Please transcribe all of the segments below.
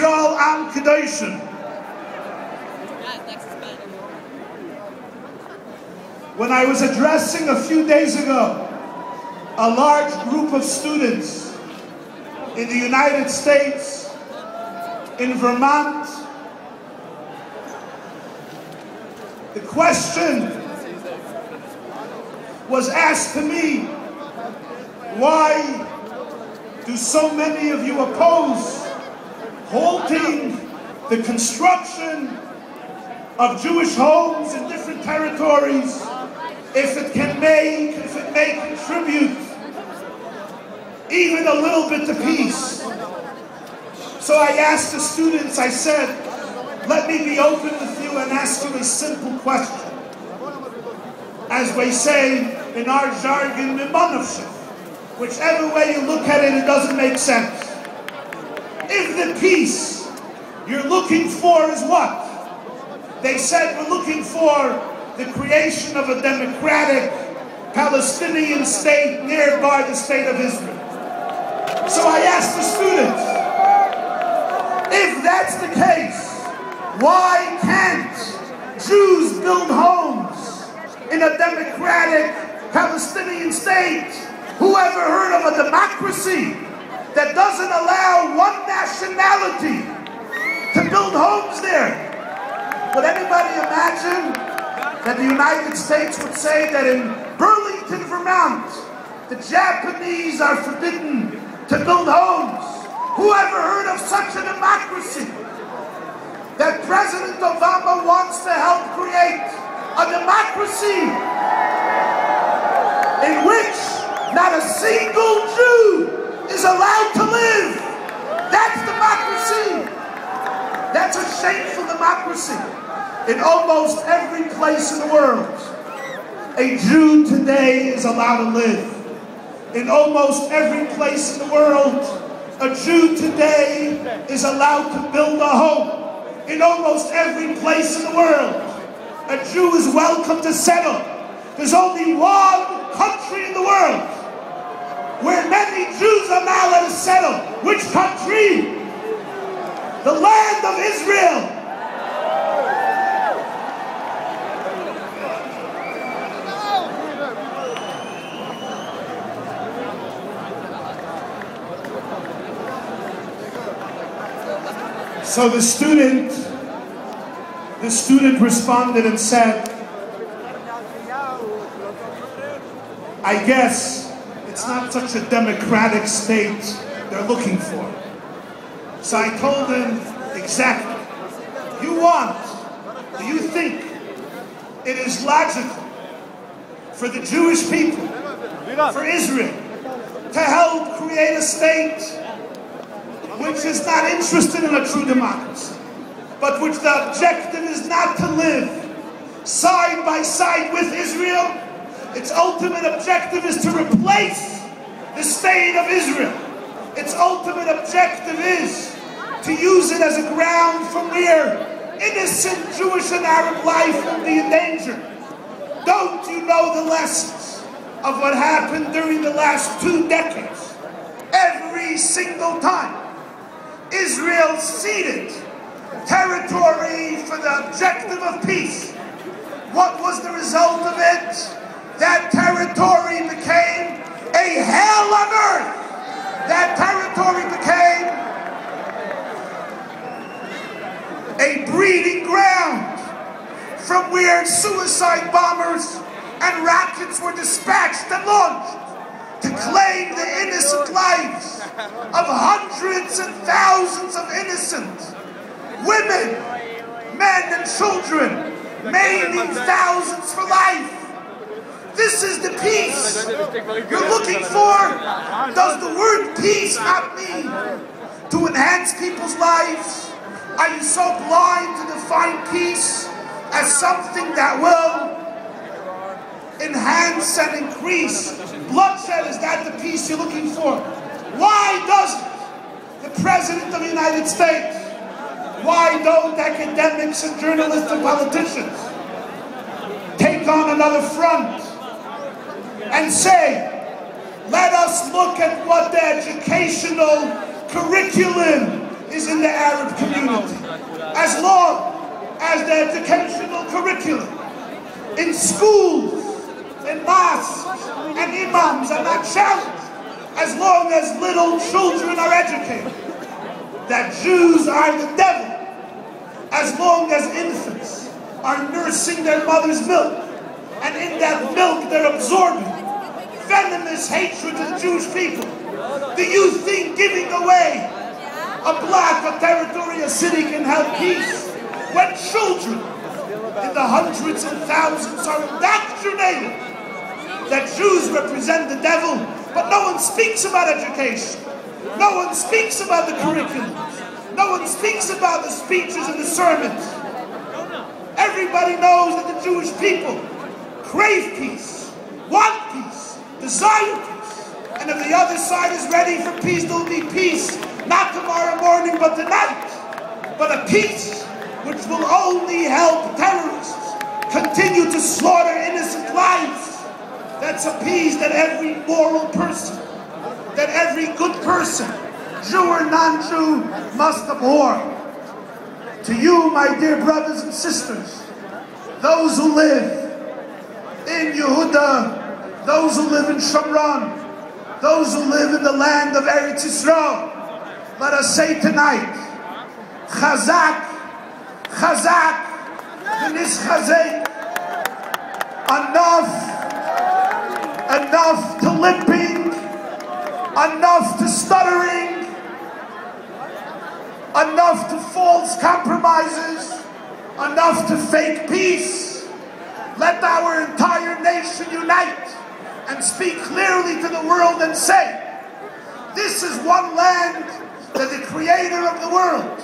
Yisrael Am Kedoshim. When I was addressing a few days ago a large group of students in the United States, in Vermont, the question was asked to me, why do so many of you oppose halting the construction of Jewish homes in different territories if it may contribute even a little bit to peace? So I asked the students, I said, let me be open with you and ask you a simple question. As we say in our jargon, whichever way you look at it, it doesn't make sense. If the peace you're looking for is what? They said we're looking for the creation of a democratic Palestinian state nearby the state of Israel. So I asked the students, if that's the case, why can't Jews build homes in a democratic Palestinian state? Who ever heard of a democracy that doesn't allow one nationality to build homes there? Would anybody imagine that the United States would say that in Burlington, Vermont, the Japanese are forbidden to build homes? Who ever heard of such a democracy? That President Obama wants to help create a democracy in which not a single Jew is allowed to live. That's democracy. That's a shameful democracy. In almost every place in the world, a Jew today is allowed to live. In almost every place in the world, a Jew today is allowed to build a home. In almost every place in the world, a Jew is welcome to settle. There's only one country in the world where many Jews are not allowed to settle. Which country? The land of Israel. So the student responded and said, I guess it's not such a democratic state they're looking for. So I told him, exactly. Do you think it is logical for the Jewish people, for Israel, to help create a state which is not interested in a true democracy, but which the objective is not to live side by side with Israel? Its ultimate objective is to replace the state of Israel. Its ultimate objective is to use it as a ground from where innocent Jewish and Arab life will be endangered. Don't you know the lessons of what happened during the last 2 decades? Every single time Israel ceded territory for the objective of peace, what was the result of it? That territory became a hell on earth. That territory became a breeding ground from where suicide bombers and rockets were dispatched and launched to claim the innocent lives of hundreds and thousands of innocent women, men and children, maiming thousands for life. This is the peace you're looking for? Does the word peace not mean to enhance people's lives? Are you so blind to define peace as something that will enhance and increase bloodshed? Is that the peace you're looking for? Why doesn't the President of the United States, why don't academics and journalists and politicians take on another front and say, let us look at what the educational curriculum is in the Arab community. As long as the educational curriculum in schools, in mosques, and imams are not challenged, as long as little children are educated that Jews are the devil, as long as infants are nursing their mother's milk, and in that milk they're absorbing venomous hatred of the Jewish people, do you think giving away a block, a territory, a city can help peace? When children in the hundreds and thousands are indoctrinated that Jews represent the devil, but no one speaks about education, no one speaks about the curriculum, no one speaks about the speeches and the sermons. Everybody knows that the Jewish people crave peace, want peace, desire peace. And if the other side is ready for peace, there will be peace, not tomorrow morning, but tonight. But a peace which will only help terrorists continue to slaughter innocent lives. That's a peace that every moral person, that every good person, Jew or non-Jew, must abhor. To you, my dear brothers and sisters, those who live in Yehuda, those who live in Shomron, those who live in the land of Eretz Yisrael, let us say tonight, Chazak, Chazak, v'nischazek. Enough to limping, enough to stuttering, enough to false compromises, enough to fake peace. Let our entire nation unite and speak clearly to the world and say, this is one land that the creator of the world,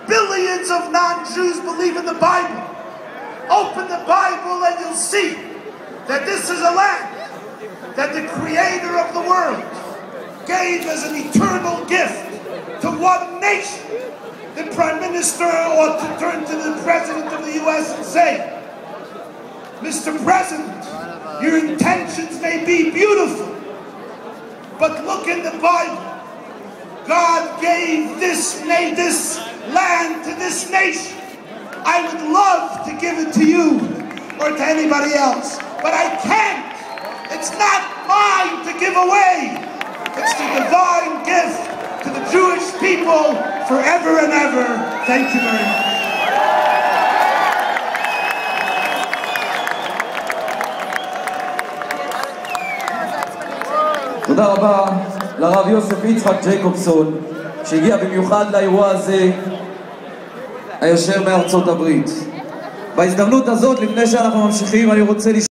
billions of non-Jews believe in the Bible. Open the Bible and you'll see that this is a land that the creator of the world gave as an eternal gift to one nation. The Prime Minister ought to turn to the President of the US and say, Mr. President, your intentions may be beautiful, but look in the Bible. God gave this land to this nation. I would love to give it to you or to anybody else, but I can't. It's not mine to give away. It's the divine gift to the Jewish people forever and ever. Thank you very much. תודה רבה לרב יוסף יצחק ג'ייקובסון, שהגיע במיוחד לאירוע הזה, הישר מארצות הברית. בהזדמנות הזאת, לפני שאנחנו ממשיכים, אני רוצה